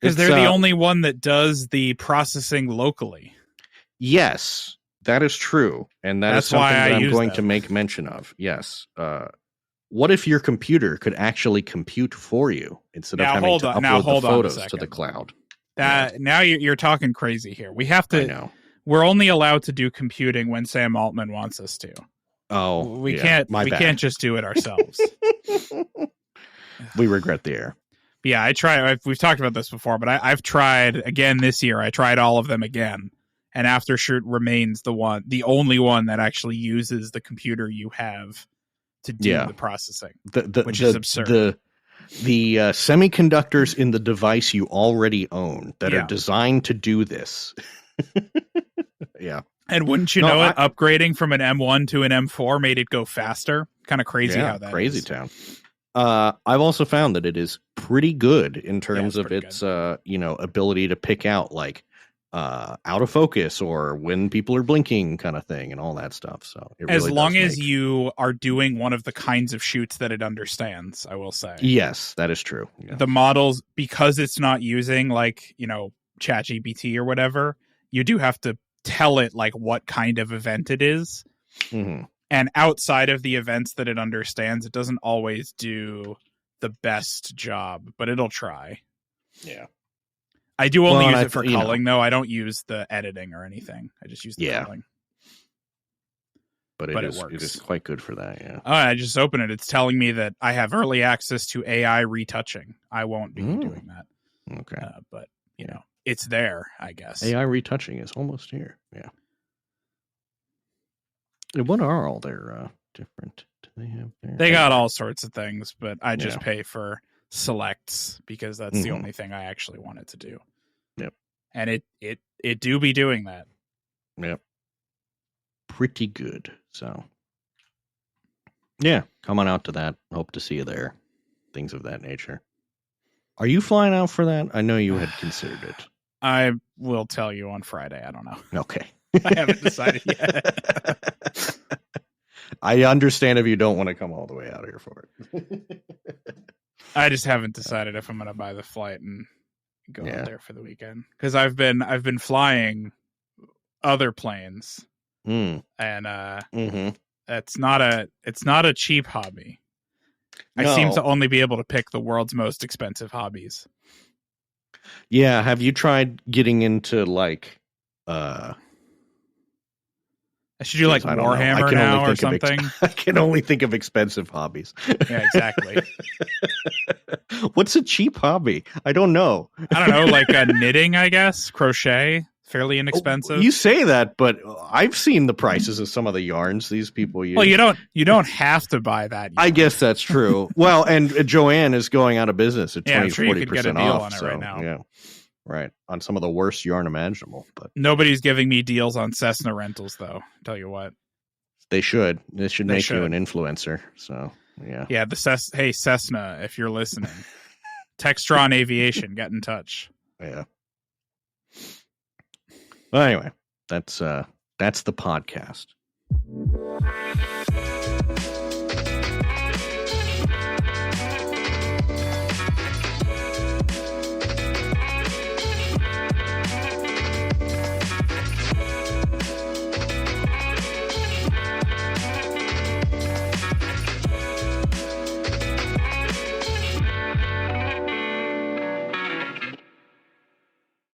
Because they're the only one that does the processing locally. Yes, that is true. And that's something that I'm going to make mention of. Yes. What if your computer could actually compute for you instead of having to upload the photos to the cloud? That now you're talking crazy here. We have I to. know. We're only allowed to do computing when Sam Altman wants us to. Oh, We yeah, can't. my We bad. can't just do it ourselves. We regret the error. Yeah, I try. We've talked about this before, but I've tried again this year. I tried all of them again, and Aftershoot remains the only one that actually uses the computer you have to do the processing, which is absurd. The semiconductors in the device you already own that are designed to do this. Yeah. And wouldn't you know it, upgrading from an M1 to an M4 made it go faster. Kind of crazy how that crazy is. Town. I've also found that it is pretty good in terms of its ability to pick out like out of focus or when people are blinking kind of thing and all that stuff. So as long as you are doing one of the kinds of shoots that it understands, I will say. Yes, that is true. Yeah. The models, because it's not using like, ChatGPT or whatever, you do have to tell it like what kind of event it is. Mm-hmm. And outside of the events that it understands, it doesn't always do the best job, but it'll try. Yeah. I do only use it for culling, though. I don't use the editing or anything. I just use the culling. But it is quite good for that, yeah. Oh, I just open it. It's telling me that I have early access to AI retouching. I won't be doing that. Okay. But, it's there, I guess. AI retouching is almost here, yeah. What are all their different? Do they have there? They got all sorts of things, but I just pay for selects because that's the only thing I actually wanted to do. Yep. And it do be doing that. Yep. Pretty good. So yeah, come on out to that. Hope to see you there. Things of that nature. Are you flying out for that? I know you had considered it. I will tell you on Friday. I don't know. Okay. I haven't decided yet. I understand if you don't want to come all the way out here for it. I just haven't decided if I'm going to buy the flight and go out there for the weekend, because I've been flying other planes, and it's not a cheap hobby. I seem to only be able to pick the world's most expensive hobbies. Yeah, have you tried getting into like I should do like Warhammer now or something. I can only think of expensive hobbies. Yeah, exactly. What's a cheap hobby? I don't know. I don't know, like knitting, I guess. Crochet, fairly inexpensive. You say that, but I've seen the prices of some of the yarns these people use. Well, you don't have to buy that yarn. I guess that's true. Well, and Joanne is going out of business at 20-40% off on it right now. Yeah. Right, on some of the worst yarn imaginable. But nobody's giving me deals on Cessna rentals, though. Tell you what, they should. They should make you an influencer. So yeah, yeah. Hey Cessna, if you're listening, Textron Aviation, get in touch. Yeah. Well, anyway, that's the podcast.